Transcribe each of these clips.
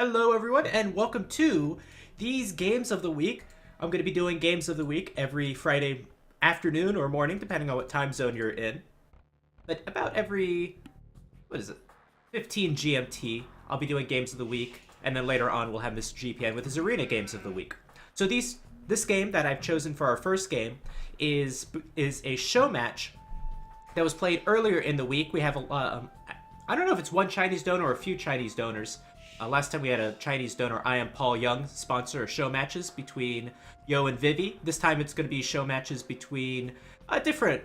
Hello everyone and welcome to these games of the week. I'm going to be doing games of the week every Friday afternoon or morning depending on what time zone you're in. But about every, 15 GMT, I'll be doing games of the week, and then later on we'll have Mr. GPN with his arena games of the week. So this game that I've chosen for our first game is a show match that was played earlier in the week. We have I don't know if it's one Chinese donor or a few Chinese donors. Last time we had a Chinese donor, I am Paul Young, sponsor show matches between Yo+vivi. This time it's going to be show matches between different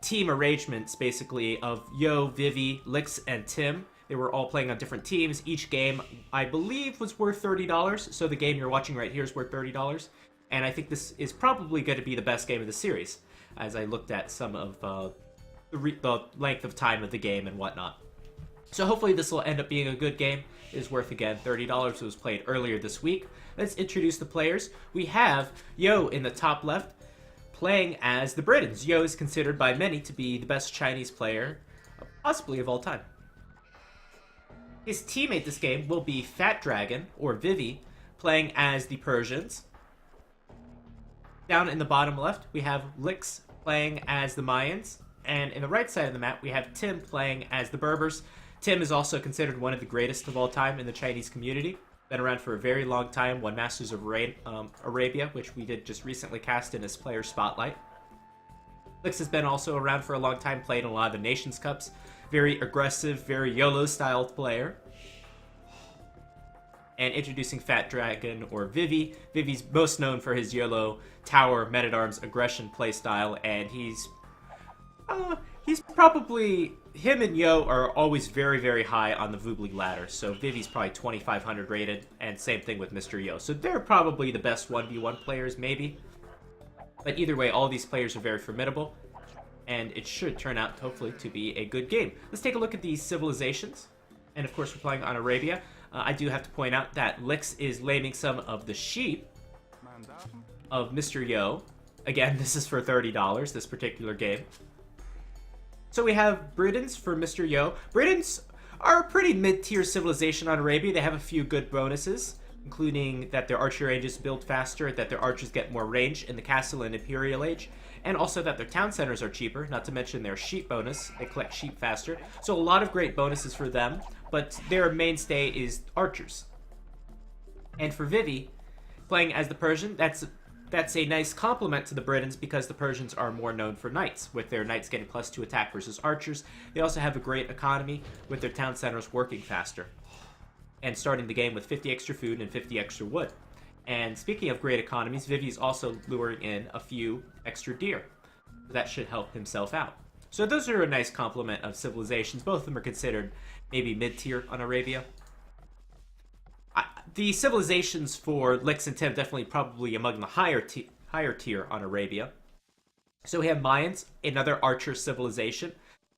team arrangements, basically, of Yo+vivi, Lyx, and Tim. They were all playing on different teams. Each game, I believe, was worth $30. So the game you're watching right here is worth $30. And I think this is probably going to be the best game of the series, as I looked at some of the length of time of the game and whatnot. So hopefully this will end up being a good game. It is worth, again, $30. It was played earlier this week. Let's introduce the players. We have Yo in the top left playing as the Britons. Yo is considered by many to be the best Chinese player, possibly of all time. His teammate this game will be Fat Dragon, or Vivi, playing as the Persians. Down in the bottom left, we have Lyx playing as the Mayans. And in the right side of the map, we have Tim playing as the Berbers. Tim is also considered one of the greatest of all time in the Chinese community. Been around for a very long time, won Masters of Arabia, which we did just recently cast in as Player Spotlight. Lyx has been also around for a long time, played in a lot of the Nations Cups. Very aggressive, very YOLO-styled player. And introducing Fat Dragon, or Vivi. Vivi's most known for his YOLO tower, men-at-arms, aggression playstyle, and he's probably, him and Yo are always very, very high on the Voobly ladder. So Vivi's probably 2,500 rated, and same thing with Mr. Yo. So they're probably the best 1v1 players, maybe. But either way, all these players are very formidable, and it should turn out, hopefully, to be a good game. Let's take a look at these civilizations. And of course, we're playing on Arabia. I do have to point out that Lyx is laming some of the sheep of Mr. Yo. Again, this is for $30, this particular game. So we have Britons for Mr. Yo. Britons are a pretty mid-tier civilization on Arabia. They have a few good bonuses, including that their archer ranges build faster, that their archers get more range in the Castle and Imperial Age, and also that their town centers are cheaper, not to mention their sheep bonus. They collect sheep faster. So a lot of great bonuses for them, but their mainstay is archers. And for Vivi, playing as the Persian, that's a nice complement to the Britons because the Persians are more known for knights, with their knights getting +2 attack versus archers. They also have a great economy, with their town centers working faster, and starting the game with 50 extra food and 50 extra wood. And speaking of great economies, Vivi's also luring in a few extra deer. That should help himself out. So those are a nice complement of civilizations. Both of them are considered maybe mid-tier on Arabia. The civilizations for Lyx and Tim definitely probably among the higher tier on Arabia. So we have Mayans, another archer civilization.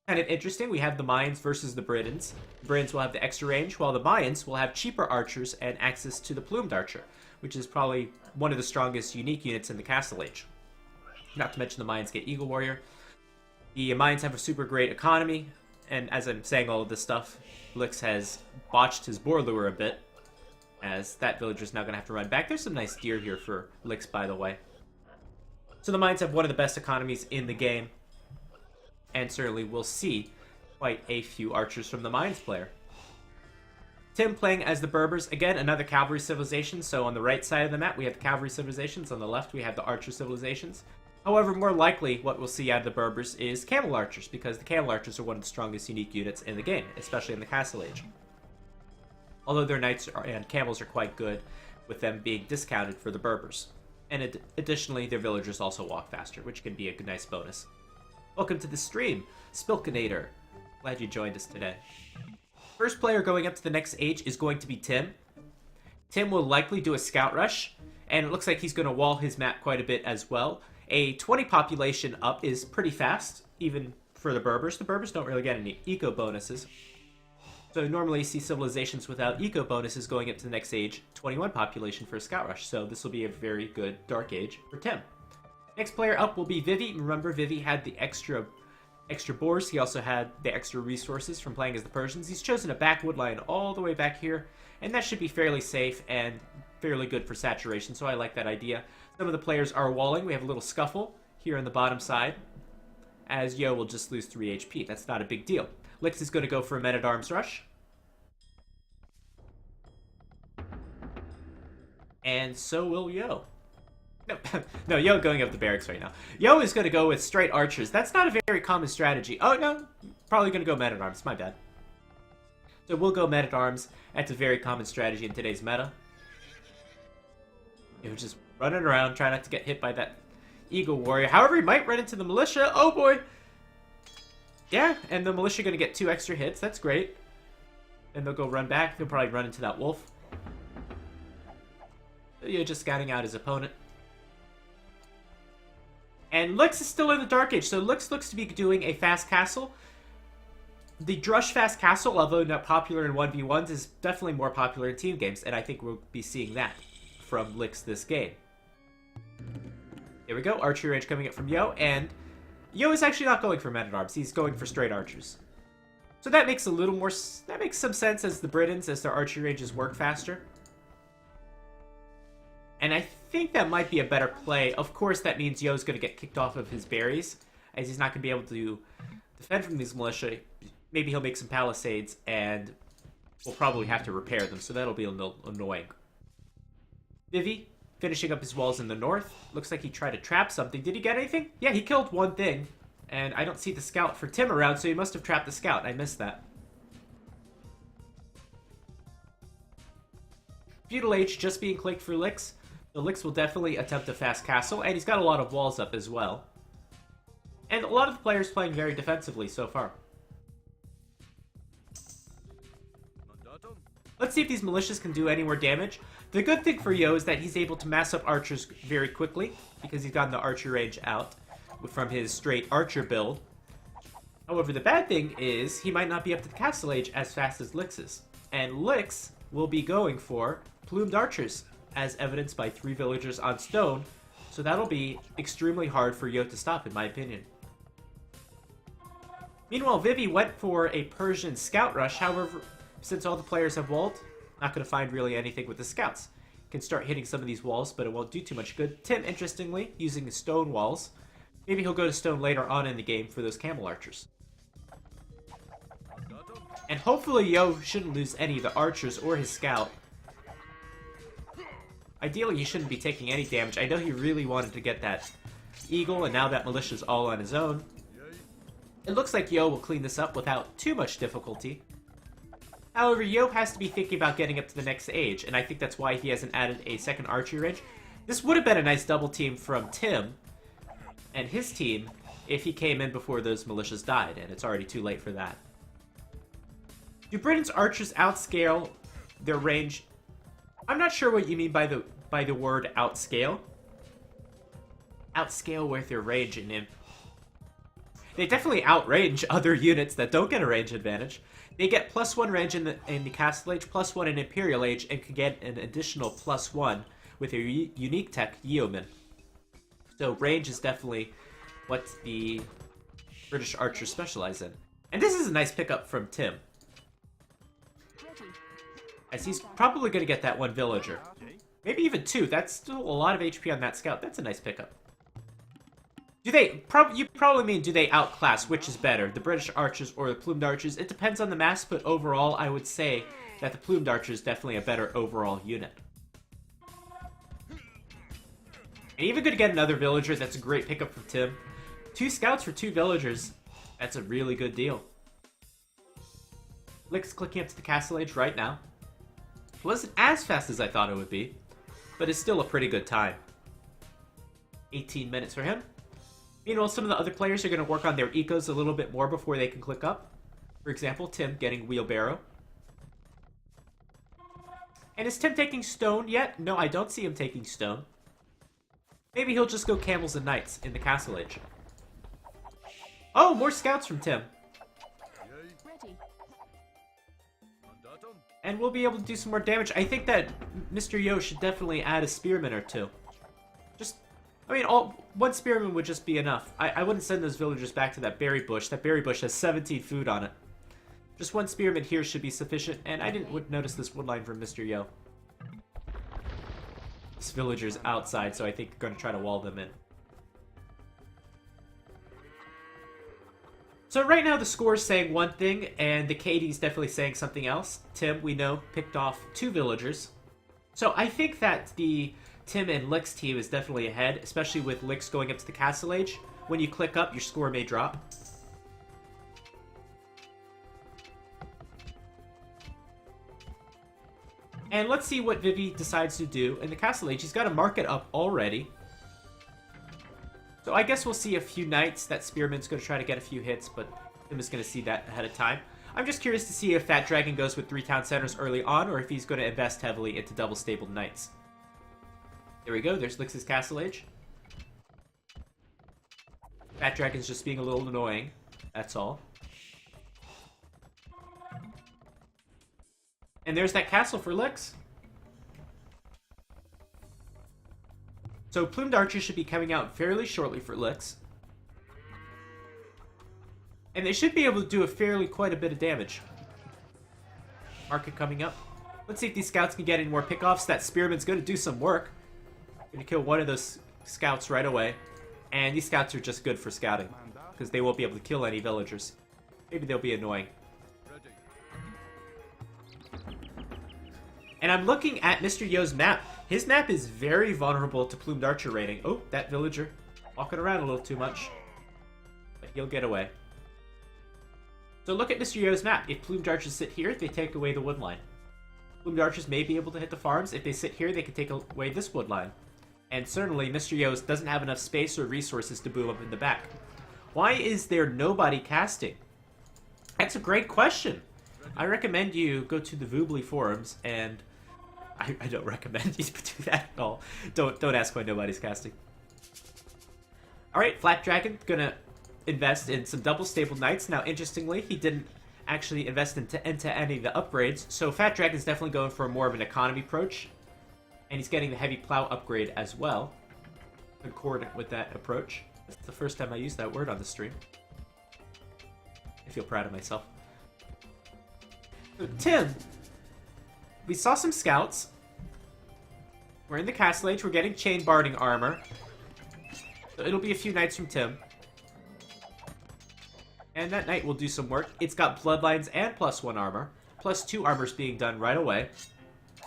Kind of interesting, we have the Mayans versus the Britons. The Britons will have the extra range, while the Mayans will have cheaper archers and access to the plumed archer, which is probably one of the strongest unique units in the Castle Age. Not to mention the Mayans get Eagle Warrior. The Mayans have a super great economy, and as I'm saying all of this stuff, Lyx has botched his boar lure a bit, as that villager's now going to have to run back. There's some nice deer here for Lyx, by the way. So the Mayans have one of the best economies in the game, and certainly we'll see quite a few archers from the Mayans player. Tim playing as the Berbers, again, another cavalry civilization. So on the right side of the map, we have the cavalry civilizations. On the left, we have the archer civilizations. However, more likely, what we'll see out of the Berbers is camel archers, because the camel archers are one of the strongest unique units in the game, especially in the Castle Age. Although their knights and camels are quite good, with them being discounted for the Berbers. And additionally, their villagers also walk faster, which can be a nice bonus. Welcome to the stream, Spilkinator. Glad you joined us today. First player going up to the next age is going to be Tim. Tim will likely do a scout rush, and it looks like he's going to wall his map quite a bit as well. A 20 population up is pretty fast, even for the Berbers. The Berbers don't really get any eco bonuses. So normally you see civilizations without eco bonuses going up to the next age, 21 population for a scout rush. So this will be a very good dark age for Tim. Next player up will be Vivi. Remember, Vivi had the extra extra boars. He also had the extra resources from playing as the Persians. He's chosen a backwood line all the way back here, and that should be fairly safe and fairly good for saturation, so I like that idea. Some of the players are walling. We have a little scuffle here on the bottom side, as Yo will just lose 3 HP. That's not a big deal. Lyx is going to go for a men-at-arms rush. And so will Yo. No, no, Yo going up the barracks right now. Yo is going to go with straight archers. That's not a very common strategy. Oh, no. Probably going to go men-at-arms. My bad. So we'll go men-at-arms. That's a very common strategy in today's meta. You're just running around, trying not to get hit by that Eagle Warrior. However, he might run into the militia. Oh, boy. Yeah, and the militia going to get 2 extra hits. That's great. And they'll go run back. They'll probably run into that wolf. You're just scouting out his opponent. And Lyx is still in the Dark Age, so Lyx looks to be doing a fast castle. The Drush fast castle, although not popular in 1v1s, is definitely more popular in team games, and I think we'll be seeing that from Lyx this game. There we go, archery range coming up from Yo, and Yo is actually not going for men-at-arms, he's going for straight archers. So that makes a little more, that makes some sense as the Britons, as their archery ranges work faster. And I think that might be a better play. Of course, that means Yo's going to get kicked off of his berries, as he's not going to be able to defend from these militia. Maybe he'll make some palisades, and we'll probably have to repair them, so that'll be a little annoying. Vivi, finishing up his walls in the north. Looks like he tried to trap something. Did he get anything? Yeah, he killed one thing, and I don't see the scout for Tim around, so he must have trapped the scout. I missed that. Feudal Age just being clicked for Lyx. The Lyx will definitely attempt a fast castle, and he's got a lot of walls up as well. And a lot of the players playing very defensively so far. Let's see if these militias can do any more damage. The good thing for Yo is that he's able to mass up archers very quickly, because he's gotten the archer range out from his straight archer build. However, the bad thing is he might not be up to the castle age as fast as Lyx is. And Lyx will be going for plumed archers, as evidenced by 3 villagers on stone, so that'll be extremely hard for Yo to stop, in my opinion. Meanwhile, Vivi went for a Persian scout rush. However, since all the players have walled, not going to find really anything with the scouts. Can start hitting some of these walls, but it won't do too much good. Tim, interestingly, using the stone walls. Maybe he'll go to stone later on in the game for those camel archers. And hopefully Yo shouldn't lose any of the archers or his scout. Ideally, he shouldn't be taking any damage. I know he really wanted to get that eagle, and now that militia's all on his own. It looks like Yo will clean this up without too much difficulty. However, Yo has to be thinking about getting up to the next age, and I think that's why he hasn't added a second archery range. This would have been a nice double team from Tim and his team if he came in before those militias died, and it's already too late for that. Do Britain's archers outscale their range? I'm not sure what you mean by the word outscale. Outscale with their range and imp. They definitely outrange other units that don't get a range advantage. They get +1 range in the Castle Age, +1 in Imperial Age, and can get an additional +1 with their unique tech, Yeoman. So range is definitely what the British archers specialize in. And this is a nice pickup from Tim, as he's probably going to get that 1 villager. Maybe even 2. That's still a lot of HP on that scout. That's a nice pickup. Do they, you probably mean, do they outclass? Which is better, the British archers or the plumed archers? It depends on the mass, but overall, I would say that the plumed archer is definitely a better overall unit. And even going to get another villager, that's a great pickup from Tim. 2 scouts for 2 villagers. That's a really good deal. Lyx clicking up to the Castle Age right now. It wasn't as fast as I thought it would be, but it's still a pretty good time. 18 minutes for him. Meanwhile, some of the other players are going to work on their ecos a little bit more before they can click up. For example, Tim getting wheelbarrow. And is Tim taking stone yet? No, I don't see him taking stone. Maybe he'll just go camels and knights in the Castle Age. Oh, more scouts from Tim. And we'll be able to do some more damage. I think that Mr. Yo should definitely add a spearman or 2. Just I mean, one spearman would just be enough. I wouldn't send those villagers back to that berry bush. That berry bush has 17 food on it. Just one spearman here should be sufficient, and I didn't notice this woodline from Mr. Yo. This villager's outside, so I think we're going to try to wall them in. So right now the score is saying one thing, and the KD's definitely saying something else. Tim, we know, picked off 2 villagers. So I think that the Tim and Lyx team is definitely ahead, especially with Lyx going up to the Castle Age. When you click up, your score may drop. And let's see what Vivi decides to do in the Castle Age. He's got a market up already. So I guess we'll see a few knights. That Spearman's going to try to get a few hits, but Tim is going to see that ahead of time. I'm just curious to see if Fat Dragon goes with 3 town centers early on, or if he's going to invest heavily into double-stabled knights. There we go. There's Lyx's Castle Age. Fat Dragon's just being a little annoying. That's all. And there's that castle for Lyx. So Plumed Archers should be coming out fairly shortly for Lyx. And they should be able to do quite a bit of damage. Market coming up. Let's see if these scouts can get any more pickoffs. That Spearman's going to do some work. Going to kill one of those scouts right away. And these scouts are just good for scouting, because they won't be able to kill any villagers. Maybe they'll be annoying. And I'm looking at Mr. Yo's map. His map is very vulnerable to Plumed Archer raiding. Oh, that villager. Walking around a little too much. But he'll get away. So look at Mr. Yo's map. If Plumed Archers sit here, they take away the wood line. Plumed Archers may be able to hit the farms. If they sit here, they can take away this wood line. And certainly, Mr. Yo doesn't have enough space or resources to boom up in the back. Why is there nobody casting? That's a great question. I recommend you go to the Yo+vivi forums, and I don't recommend you do that at all. Don't ask why nobody's casting. Alright, Flat Dragon gonna invest in some double stable knights. Now, interestingly, he didn't actually invest into any of the upgrades, so Fat Dragon's definitely going for more of an economy approach. And he's getting the heavy plow upgrade as well, concordant with that approach. It's the first time I used that word on the stream. I feel proud of myself. So, Tim, we saw some scouts. We're in the Castle Age. We're getting chain barding armor. So it'll be a few knights from Tim. And that knight will do some work. It's got bloodlines and +1 armor. +2 armor's being done right away.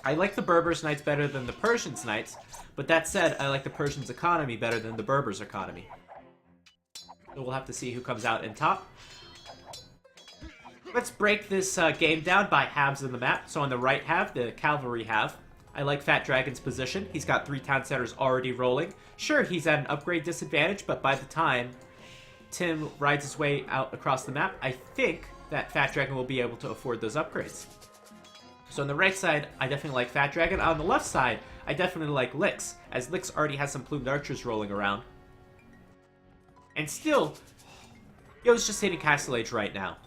I like the Berbers' knights better than the Persians' knights, but that said, I like the Persians' economy better than the Berbers' economy. So we'll have to see who comes out in top. Let's break this game down by halves of the map. So on the right half, the cavalry half. I like Fat Dragon's position. He's got 3 town centers already rolling. Sure, he's at an upgrade disadvantage, but by the time Tim rides his way out across the map, I think that Fat Dragon will be able to afford those upgrades. So on the right side, I definitely like Fat Dragon. On the left side, I definitely like Lyx, as Lyx already has some Plumed Archers rolling around. And still, Yo's just hitting Castle Age right now.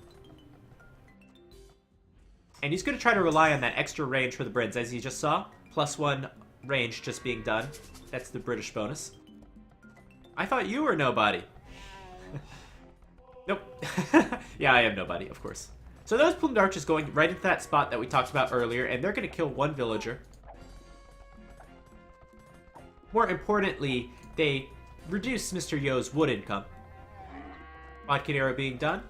And he's going to try to rely on that extra range for the Brits, as you just saw. +1 range just being done. That's the British bonus. I thought you were nobody. Nope. Yeah, I am nobody, of course. So those Plumed Archers going right into that spot that we talked about earlier, and they're going to kill 1 villager. More importantly, they reduce Mr. Yo's wood income. Vodka arrow being done.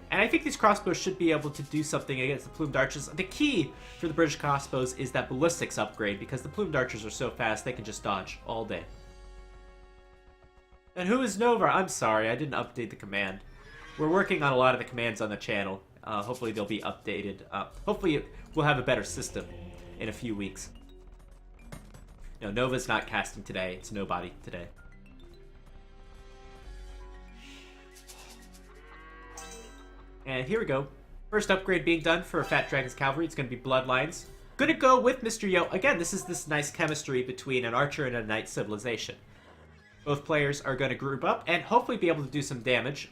And I think these crossbows should be able to do something against the Plumed Archers. The key for the British crossbows is that ballistics upgrade, because the Plumed Archers are so fast they can just dodge all day. And who is Nova? I'm sorry, I didn't update the command. We're working on a lot of the commands on the channel. Hopefully they'll be updated. Hopefully we'll have a better system in a few weeks. No, Nova's not casting today. It's nobody today. And here we go. First upgrade being done for Fat Dragon's Cavalry. It's going to be Bloodlines. Gonna go with Mr. Yo. Again, this is this nice chemistry between an archer and a knight civilization. Both players are going to group up and hopefully be able to do some damage.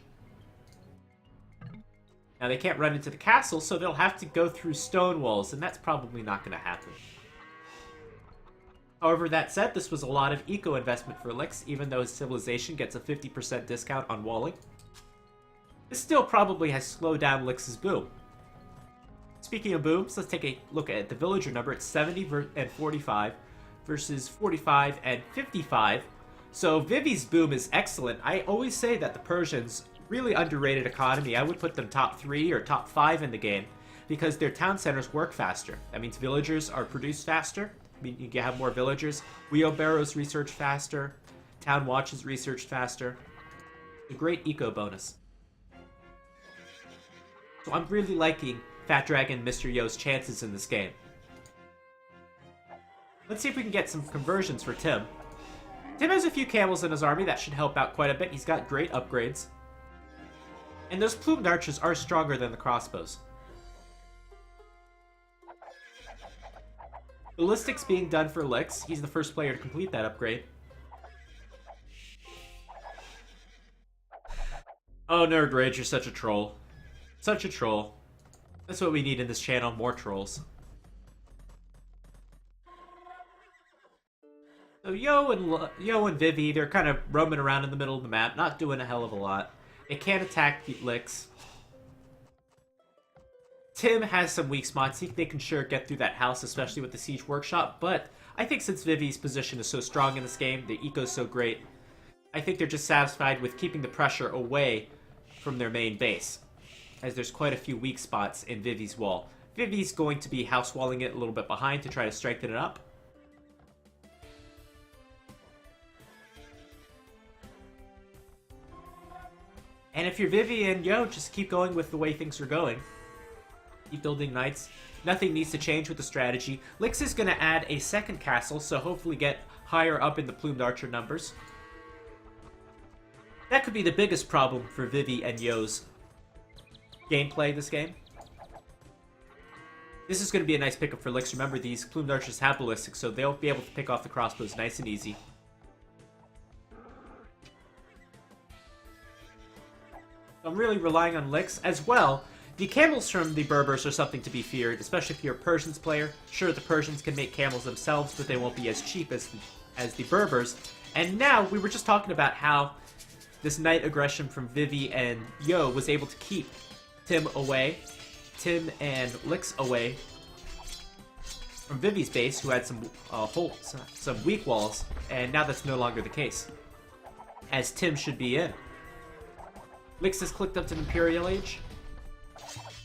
Now, they can't run into the castle, so they'll have to go through stone walls, and that's probably not going to happen. However, that said, this was a lot of eco investment for Lyx, even though his civilization gets a 50% discount on walling. This still probably has slowed down Lyx's boom. Speaking of booms, let's take a look at the villager number. It's 70 and 45 versus 45 and 55. So Vivi's boom is excellent. I always say that the Persians, really underrated economy. I would put them top 3 or top 5 in the game because their town centers work faster. That means villagers are produced faster. I mean, you can have more villagers. Wheelbarrows research faster. Town watches researched faster. A great eco bonus. So I'm really liking Fat Dragon Mr. Yo's chances in this game. Let's see if we can get some conversions for Tim. Tim has a few camels in his army. That should help out quite a bit. He's got great upgrades. And those plumed archers are stronger than the crossbows. Ballistics being done for Lyx. He's the first player to complete that upgrade. Oh, Nerd Rage, you're such a troll. Such a troll. That's what we need in this channel, more trolls. So Yo and Vivi, they're kind of roaming around in the middle of the map, not doing a hell of a lot. They can't attack Lyx. Tim has some weak spots. They can sure get through that house, especially with the Siege Workshop, but I think since Vivi's position is so strong in this game, the eco's so great, I think they're just satisfied with keeping the pressure away from their main base, as there's quite a few weak spots in Vivi's wall. Vivi's going to be house walling it a little bit behind to try to strengthen it up. And if you're Vivi and Yo, just keep going with the way things are going. Keep building knights. Nothing needs to change with the strategy. Lyx is going to add a second castle, so hopefully get higher up in the plumed archer numbers. That could be the biggest problem for Vivi and Yo's gameplay this game. This is going to be a nice pickup for Lyx. Remember, these plumed archers have ballistics, so they'll be able to pick off the crossbows nice and easy. I'm really relying on Lyx as well. The camels from the Berbers are something to be feared, especially if you're a Persians player. Sure, the Persians can make camels themselves, but they won't be as cheap as the Berbers. And now, we were just talking about how this knight aggression from Vivi and Yo was able to keep Tim and Lyx away from Vivi's base, who had some weak walls, and now that's no longer the case, as Tim should be in. Lyx has clicked up to the Imperial Age.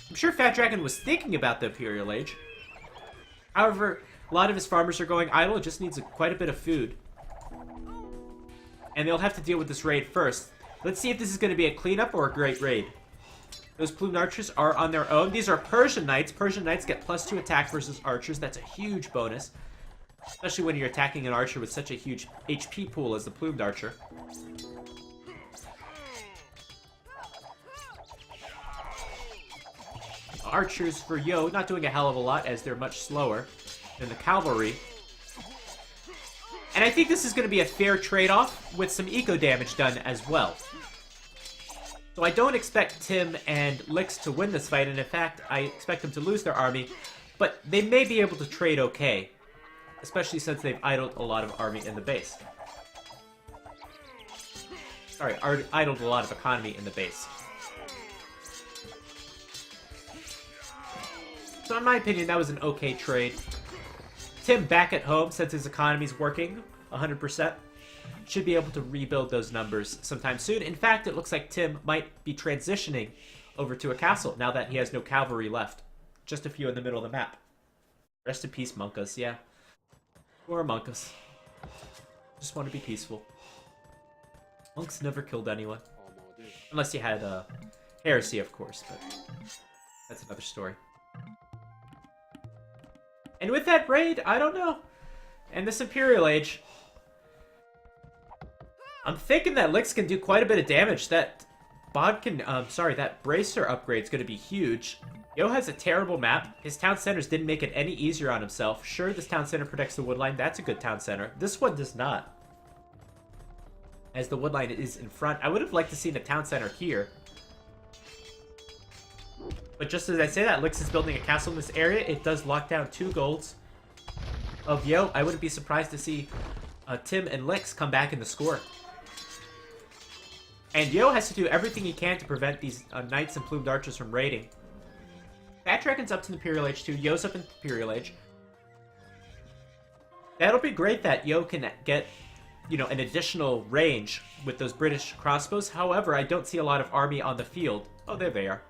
I'm sure Fat Dragon was thinking about the Imperial Age. However, a lot of his farmers are going idle. It just needs quite a bit of food. And they'll have to deal with this raid first. Let's see if this is going to be a cleanup or a great raid. Those plumed archers are on their own. These are Persian knights. Persian knights get +2 attack versus archers. That's a huge bonus. Especially when you're attacking an archer with such a huge HP pool as the plumed archer. Archers for Yo, not doing a hell of a lot as they're much slower than the cavalry. And I think this is going to be a fair trade-off with some eco damage done as well. So I don't expect Tim and Lyx to win this fight, and in fact, I expect them to lose their army, but they may be able to trade okay, especially since they've idled a lot of army in the base. Sorry, idled a lot of economy in the base. So in my opinion, that was an okay trade. Tim back at home, since his economy's working 100%, should be able to rebuild those numbers sometime soon. In fact, it looks like Tim might be transitioning over to a castle now that he has no cavalry left. Just a few in the middle of the map. Rest in peace, Monkas, yeah. Or Monkas. Just want to be peaceful. Monks never killed anyone. Unless you had heresy, of course, but that's another story. And with that raid, I don't know. And this Imperial Age, I'm thinking that Lyx can do quite a bit of damage. That that bracer upgrade is going to be huge. Yo has a terrible map. His town centers didn't make it any easier on himself. Sure, this town center protects the woodline. That's a good town center. This one does not, as the woodline is in front. I would have liked to see the town center here. But just as I say that, Lyx is building a castle in this area. It does lock down 2 golds. of Yo, I wouldn't be surprised to see Tim+Lyx come back in the score. And Yo has to do everything he can to prevent these Knights and Plumed Archers from raiding. Fat Dragon's up to the Imperial Age too. Yo's up in the Imperial Age. That'll be great that Yo can get, you know, an additional range with those British crossbows. However, I don't see a lot of army on the field. Oh, there they are.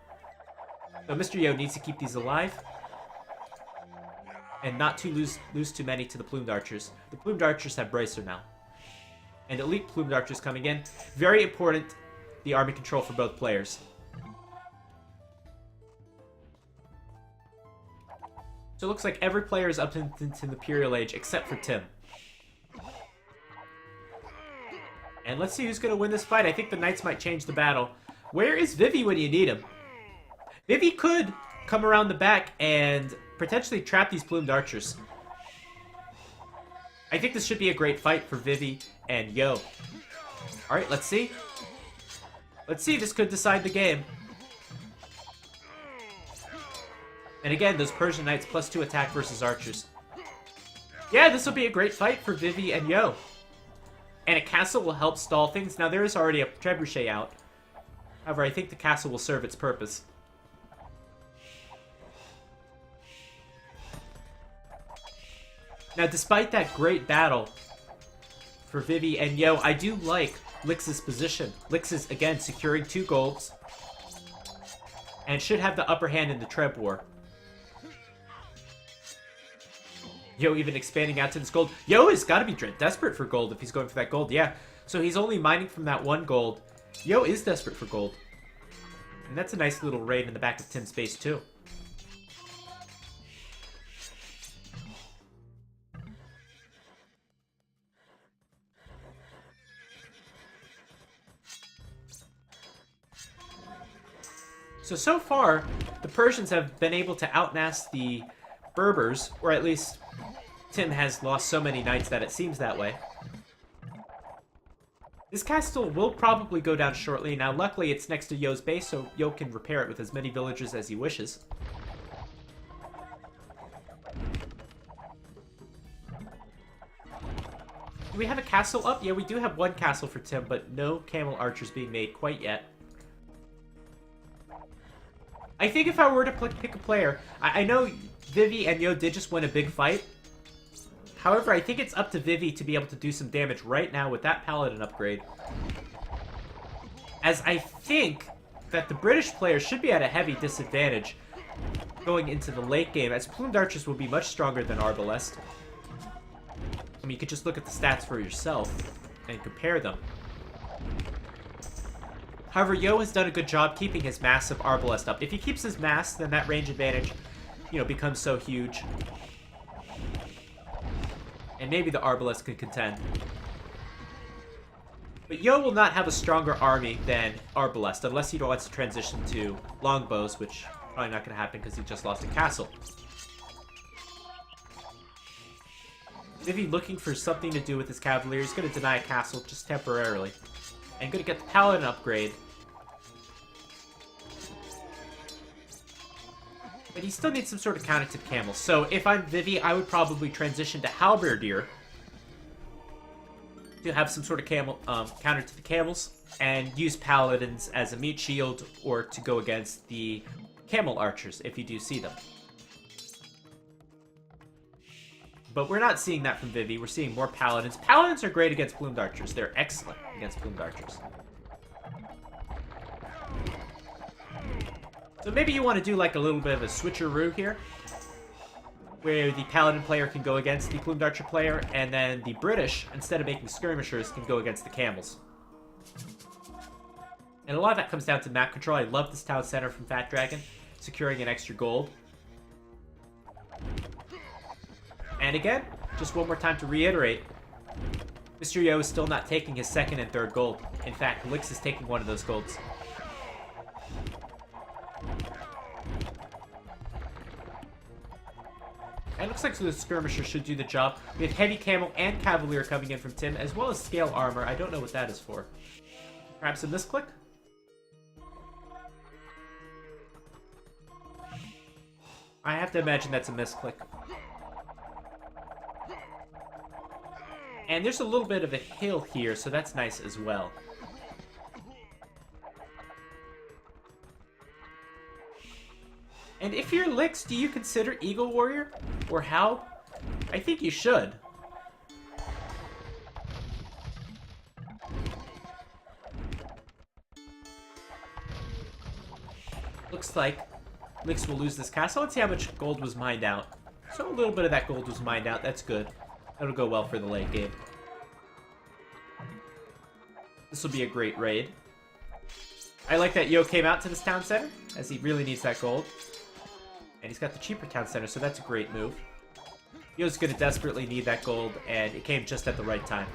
So Mr. Yo needs to keep these alive. And not to lose too many to the Plumed Archers. The Plumed Archers have Bracer now. And elite Plumed Archers coming in. Very important, the army control for both players. So it looks like every player is up into the Imperial Age except for Tim. And let's see who's going to win this fight. I think the Knights might change the battle. Where is Vivi when you need him? Vivi could come around the back and potentially trap these Plumed Archers. I think this should be a great fight for Vivi and Yo. Alright, let's see. Let's see, this could decide the game. And again, those Persian Knights +2 attack versus Archers. Yeah, this will be a great fight for Vivi and Yo. And a castle will help stall things. Now, there is already a trebuchet out. However, I think the castle will serve its purpose. Now, despite that great battle for Vivi and Yo, I do like Lyx's position. Lyx is, again, securing 2 golds. And should have the upper hand in the Treb War. Yo even expanding out to this gold. Yo has got to be desperate for gold if he's going for that gold. Yeah, so he's only mining from that 1 gold. Yo is desperate for gold. And that's a nice little raid in the back of Tim's base, too. So far, the Persians have been able to outmass the Berbers, or at least Tim has lost so many knights that it seems that way. This castle will probably go down shortly. Now, luckily, it's next to Yo's base, so Yo can repair it with as many villagers as he wishes. Do we have a castle up? Yeah, we do have 1 castle for Tim, but no camel archers being made quite yet. I think if I were to pick a player, I know Vivi and Yo did just win a big fight. However, I think it's up to Vivi to be able to do some damage right now with that Paladin upgrade. As I think that the British players should be at a heavy disadvantage going into the late game, as Plumed Archers will be much stronger than Arbalest. I mean, you could just look at the stats for yourself and compare them. However, Yo has done a good job keeping his massive Arbalest up. If he keeps his mass, then that range advantage, you know, becomes so huge. And maybe the Arbalest can contend. But Yo will not have a stronger army than Arbalest, unless he wants to transition to longbows, which probably not going to happen because he just lost a castle. Vivi looking for something to do with his Cavalier. He's going to deny a castle just temporarily. And going to get the Paladin upgrade. But he still needs some sort of counter to the camels. So if I'm Vivi, I would probably transition to Halberdier to have some sort of counter to the camels, and use Paladins as a meat shield or to go against the camel archers if you do see them. But we're not seeing that from Vivi. We're seeing more Paladins. Paladins are great against Plumed Archers. They're excellent against Plumed Archers. So maybe you want to do like a little bit of a switcheroo here, where the Paladin player can go against the Plumed Archer player, and then the British, instead of making skirmishers, can go against the camels. And a lot of that comes down to map control. I love this town center from Fat Dragon, securing an extra gold. And again, just one more time to reiterate, Mr. Yo is still not taking his 2nd and 3rd gold. In fact, Lyx is taking one of those golds. And it looks like the skirmisher should do the job. We have heavy camel and cavalier coming in from Tim, as well as scale armor. I don't know what that is for. Perhaps a misclick? I have to imagine that's a misclick. And there's a little bit of a hill here, so that's nice as well. And if you're Lyx, do you consider Eagle Warrior? Or how? I think you should. Looks like Lyx will lose this castle. Let's see how much gold was mined out. So a little bit of that gold was mined out. That's good. That'll go well for the late game. This will be a great raid. I like that Yo came out to this town center, as he really needs that gold. And he's got the cheaper town center, so that's a great move. Yo's going to desperately need that gold, and it came just at the right time.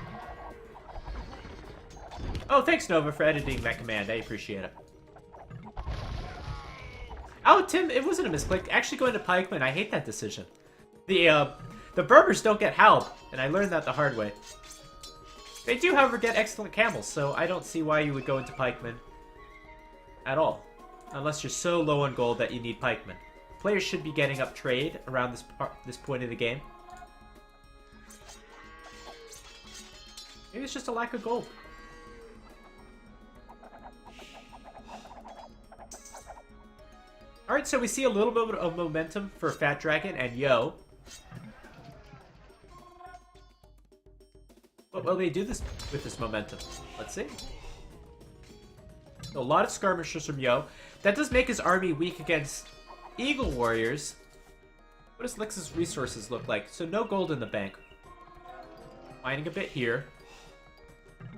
Oh, thanks, Nova, for editing that command. I appreciate it. Oh, Tim, it wasn't a misclick. Actually going to Pikeman, I hate that decision. The Berbers don't get Halb, and I learned that the hard way. They do, however, get excellent camels, so I don't see why you would go into Pikeman at all. Unless you're so low on gold that you need Pikeman. Players should be getting up trade around this point of the game. Maybe it's just a lack of gold. Alright, so we see a little bit of momentum for Fat Dragon and Yo. What will they do with this momentum? Let's see. So a lot of skirmishers from Yo. That does make his army weak against Eagle Warriors. What does Lyx's resources look like? So no gold in the bank. Mining a bit here.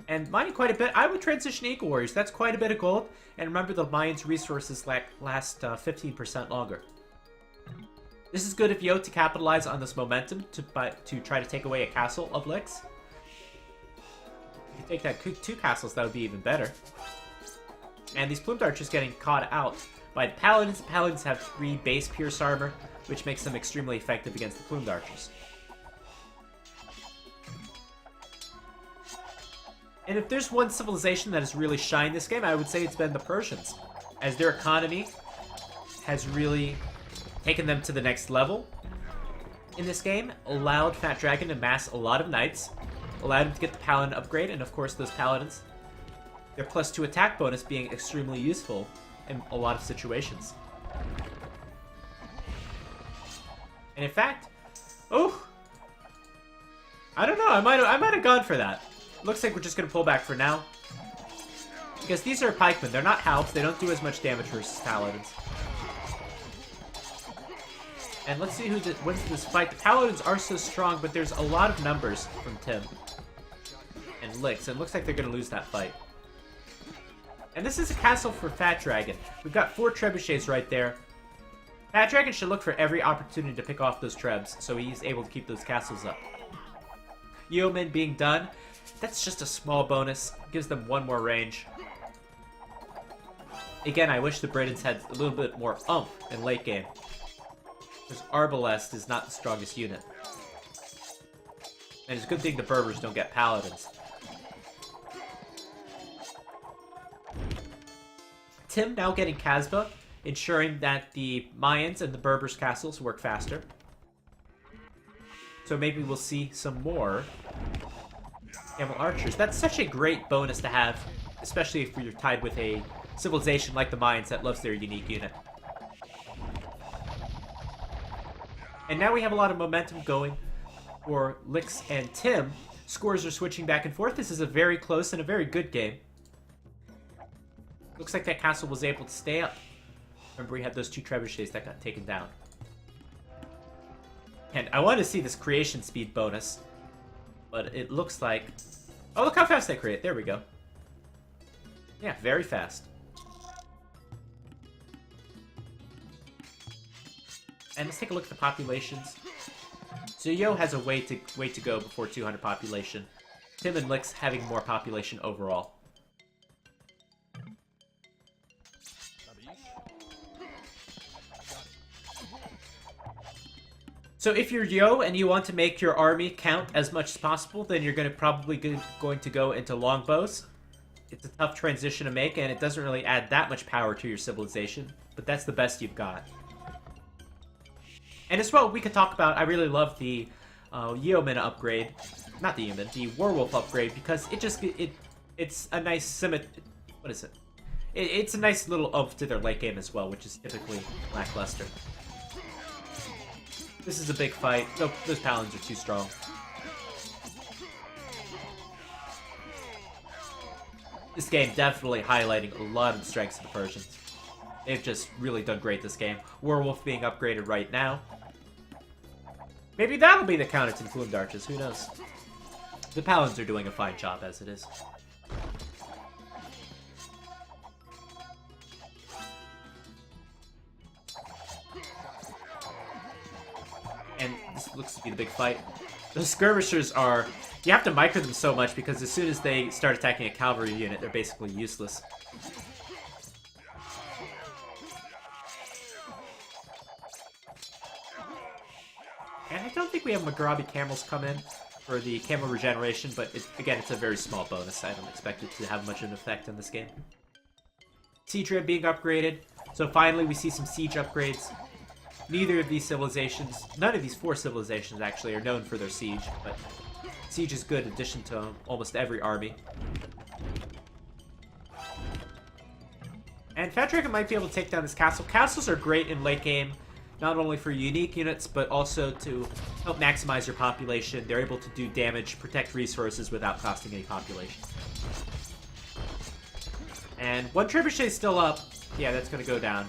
And mining quite a bit. I would transition Eagle Warriors. That's quite a bit of gold. And remember, the mine's resources last 15% longer. This is good if Yo to capitalize on this momentum to try to take away a castle of Lyx. If you take that 2 castles, that would be even better. And these plumed archers getting caught out by the paladins. The paladins have 3 base pierce armor, which makes them extremely effective against the plumed archers. And if there's one civilization that has really shined this game, I would say it's been the Persians, as their economy has really taken them to the next level in this game, allowed Fat Dragon to mass a lot of knights, allowed him to get the paladin upgrade, and of course those paladins, their +2 attack bonus being extremely useful in a lot of situations. And in fact, oh, I don't know, I might have gone for that. Looks like we're just going to pull back for now. Because these are pikemen. They're not halbs. They don't do as much damage versus paladins. And let's see who wins this fight. The paladins are so strong, but there's a lot of numbers from Tim and Lyx. And it looks like they're going to lose that fight. And this is a castle for Fat Dragon. We've got 4 trebuchets right there. Fat Dragon should look for every opportunity to pick off those trebs, so he's able to keep those castles up. Yeoman being done. That's just a small bonus. Gives them 1 more range. Again, I wish the Britons had a little bit more oomph in late game. Because Arbalest is not the strongest unit. And it's a good thing the Berbers don't get paladins. Tim now getting Casbah, ensuring that the Mayans and the Berbers' castles work faster. So maybe we'll see some more Camel Archers. That's such a great bonus to have, especially if you're tied with a civilization like the Mayans that loves their unique unit. And now we have a lot of momentum going for Lyx and Tim. Scores are switching back and forth. This is a very close and a very good game. Looks like that castle was able to stay up. Remember, we had those 2 trebuchets that got taken down. And I want to see this creation speed bonus. But it looks like... Oh, look how fast they create. There we go. Yeah, very fast. And let's take a look at the populations. So Yo has a way to go before 200 population. Tim and Lyx having more population overall. So if you're Yo and you want to make your army count as much as possible, then you're probably going to go into longbows. It's a tough transition to make, and it doesn't really add that much power to your civilization, but that's the best you've got. And as well, we could talk about, I really love the Yeoman upgrade. not the human, the werewolf upgrade, because it's a nice what is it? It's a nice little oomph to their late game as well, which is typically lackluster. This is a big fight. Nope, those paladins are too strong. This game definitely highlighting a lot of the strengths of the Persians. They've just really done great this game. Werewolf being upgraded right now. Maybe that'll be the counter to the Plumed Archers, who knows? The paladins are doing a fine job as it is. And this looks to be the big fight. Those skirmishers are... You have to micro them so much because as soon as they start attacking a cavalry unit, they're basically useless. And I don't think we have Maghrabi camels come in for the camel regeneration, but again, it's a very small bonus. I don't expect it to have much of an effect in this game. Siege Ram being upgraded. So finally, we see some siege upgrades. Neither of these civilizations, none of these 4 civilizations actually, are known for their siege, but siege is good in addition to almost every army. And Fat Dragon might be able to take down this castle. Castles are great in late game, not only for unique units, but also to help maximize your population. They're able to do damage, protect resources without costing any population. And one trebuchet is still up. Yeah, that's going to go down.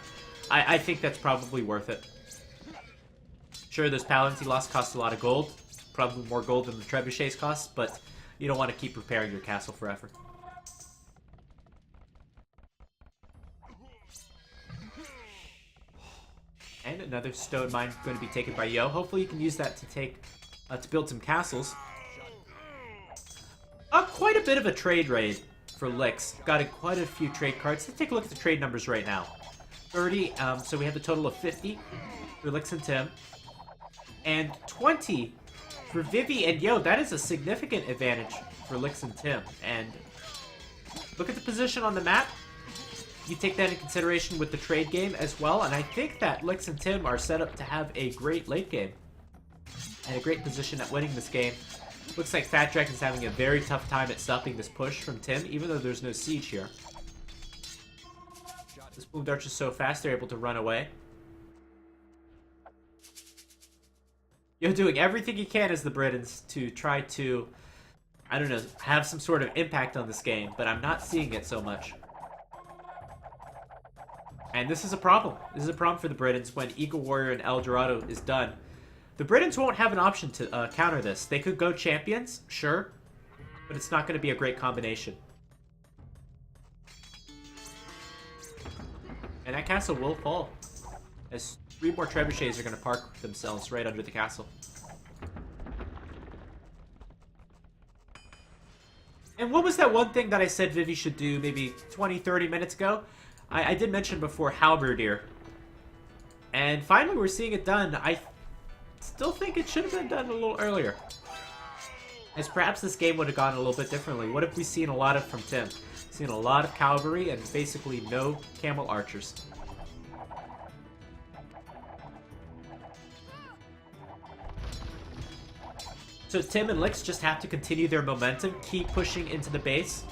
I think that's probably worth it. Sure, those paladins he lost cost a lot of gold. Probably more gold than the trebuchets cost, but you don't want to keep repairing your castle forever. And another stone mine going to be taken by Yo. Hopefully you can use that to build some castles. Quite a bit of a trade raid for Lyx. Got quite a few trade cards. Let's take a look at the trade numbers right now. 30, so we have a total of 50 for Lyx and Tim. And 20 for Vivi and Yo. That is a significant advantage for Lyx and Tim. And look at the position on the map. You take that into consideration with the trade game as well, and I think that Lyx and Tim are set up to have a great late game. And a great position at winning this game. Looks like Fat Dragon's having a very tough time at stopping this push from Tim, even though there's no siege here. This Plumed Archer is so fast, they're able to run away. Yo doing everything he can as the Britons to try to, I don't know, have some sort of impact on this game, but I'm not seeing it so much. And this is a problem. This is a problem for the Britons when Eagle Warrior and El Dorado is done. The Britons won't have an option to counter this. They could go champions, sure, but it's not going to be a great combination. And that castle will fall, as 3 more trebuchets are going to park themselves right under the castle. And what was that one thing that I said Vivi should do maybe 20-30 minutes ago? I did mention before Halberdier. And finally we're seeing it done. I still think it should have been done a little earlier. As perhaps this game would have gone a little bit differently. What have we seen a lot of from Tim? Seen a lot of cavalry and basically no camel archers. So Tim and Lyx just have to continue their momentum, keep pushing into the base.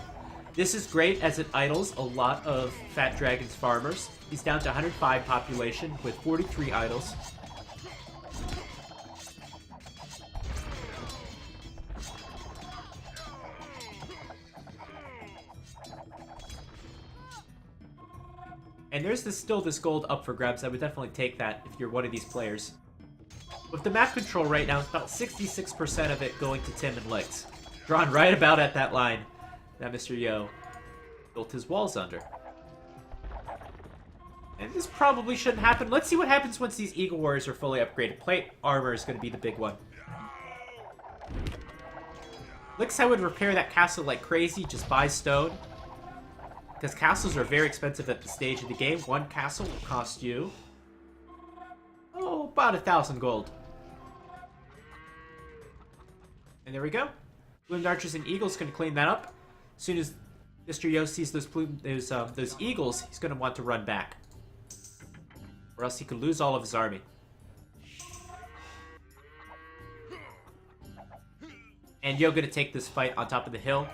This is great as it idles a lot of Fat Dragon's farmers. He's down to 105 population with 43 idols. And there's still this gold up for grabs. I would definitely take that if you're one of these players. With the map control right now, it's about 66% of it going to Tim and Lyx. Drawn right about at that line that Mr. Yo built his walls under. And this probably shouldn't happen. Let's see what happens once these Eagle Warriors are fully upgraded. Plate armor is going to be the big one. Lyx, I would repair that castle like crazy, just buy stone. Because castles are very expensive at this stage of the game. One castle will cost you, about 1,000 gold. And there we go. Plumed Archers and Eagles can clean that up. As soon as Mr. Yo sees those Eagles, he's going to want to run back. Or else he could lose all of his army. And Yo gonna take this fight on top of the hill.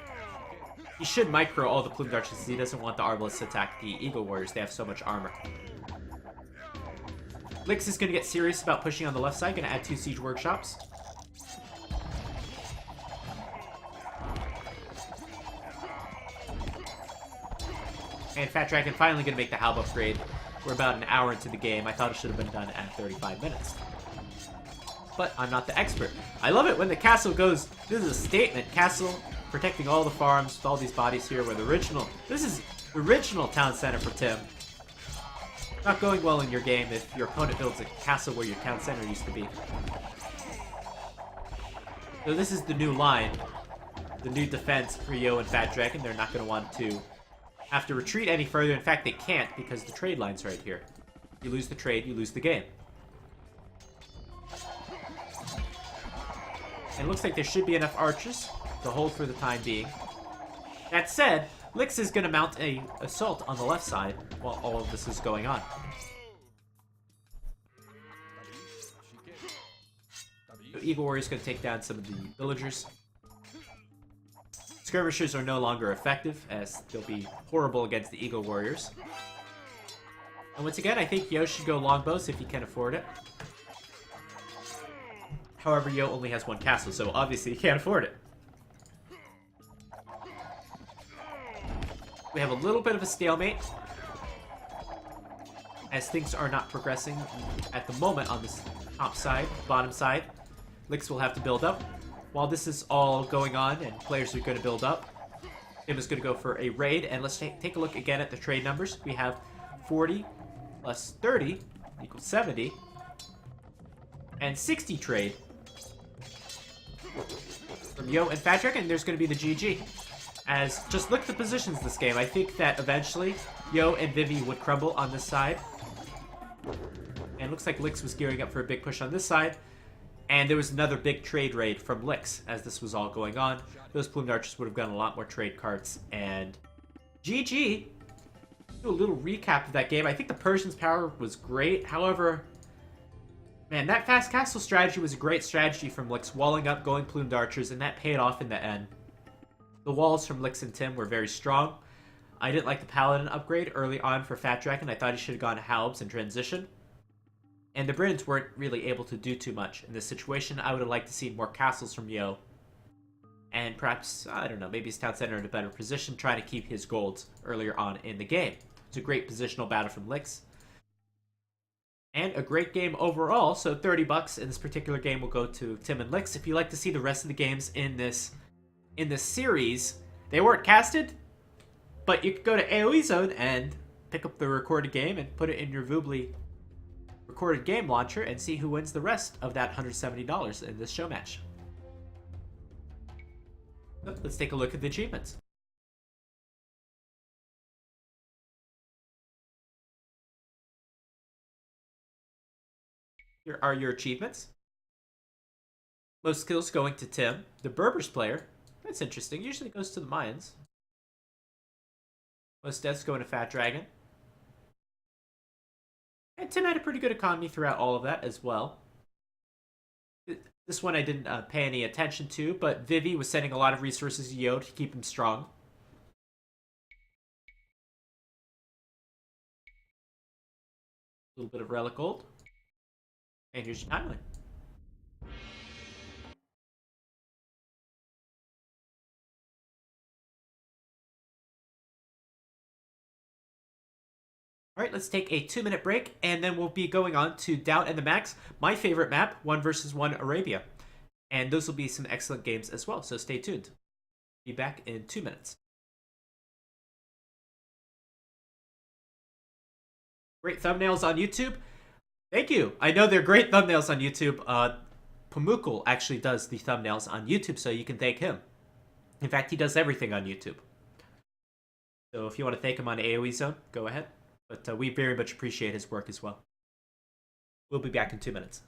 He should micro all the Plumed Archers because he doesn't want the Arbalists to attack the Eagle Warriors. They have so much armor. Lyx is gonna get serious about pushing on the left side. Gonna add 2 Siege Workshops. And Fat Dragon finally gonna make the Halb upgrade. We're about an hour into the game. I thought it should have been done at 35 minutes. But I'm not the expert. I love it when the castle goes, this is a statement. Castle protecting all the farms with all these bodies here where the original, this is the original town center for Tim. Not going well in your game if your opponent builds a castle where your town center used to be. So this is the new line. The new defense for Yo and Fat Dragon. They're not going to want to have to retreat any further. In fact, they can't because the trade line's right here. You lose the trade, you lose the game. And it looks like there should be enough archers to hold for the time being. That said, Lyx is going to mount an assault on the left side while all of this is going on. So Eagle Warrior is going to take down some of the villagers. Skirmishers are no longer effective, as they'll be horrible against the Eagle Warriors. And once again, I think Yo should go longbows if he can afford it. However, Yo only has 1 castle, so obviously he can't afford it. We have a little bit of a stalemate, as things are not progressing at the moment on this top side, bottom side. Lyx will have to build up. While this is all going on and players are going to build up, Tim is going to go for a raid. And let's take a look again at the trade numbers. We have 40 plus 30 equals 70. And 60 trade from Yo and Fat Dragon. And there's going to be the GG. As, just look at the positions this game. I think that eventually Yo and Vivi would crumble on this side. And it looks like Lyx was gearing up for a big push on this side. And there was another big trade raid from Lyx as this was all going on. Those Plumed Archers would have gotten a lot more trade carts. And GG. Do a little recap of that game. I think the Persians' power was great. However, man, that fast castle strategy was a great strategy from Lyx. Walling up, going Plumed Archers, and that paid off in the end. The walls from Lyx and Tim were very strong. I didn't like the Paladin upgrade early on for Fat Dragon. I thought he should have gone Halbs in transition. And the Britons weren't really able to do too much in this situation. I would have liked to see more castles from Yo. And perhaps, I don't know, maybe his town center in a better position, trying to keep his golds earlier on in the game. It's a great positional battle from Lyx. And a great game overall, so $30 in this particular game will go to Tim+Lyx. If you'd like to see the rest of the games in this series, they weren't casted, but you could go to AoE Zone and pick up the recorded game and put it in your Voobly recorded game launcher and see who wins the rest of that $170 in this show match. Let's take a look at the achievements. Here are your achievements. Most skills going to Tim. The Berbers player. That's interesting. Usually goes to the Mayans. Most deaths going to Fat Dragon. And Tim had a pretty good economy throughout all of that as well. This one I didn't pay any attention to, but Vivi was sending a lot of resources to Yo to keep him strong. A little bit of relic gold. And here's your timeline. Alright, let's take a 2-minute break, and then we'll be going on to Down and the Max, my favorite map, 1 vs 1 Arabia. And those will be some excellent games as well, so stay tuned. Be back in 2 minutes. Great thumbnails on YouTube. Thank you. I know they're great thumbnails on YouTube. Pamukul actually does the thumbnails on YouTube, so you can thank him. In fact, he does everything on YouTube. So if you want to thank him on AoE Zone, go ahead. But we very much appreciate his work as well. We'll be back in 2 minutes.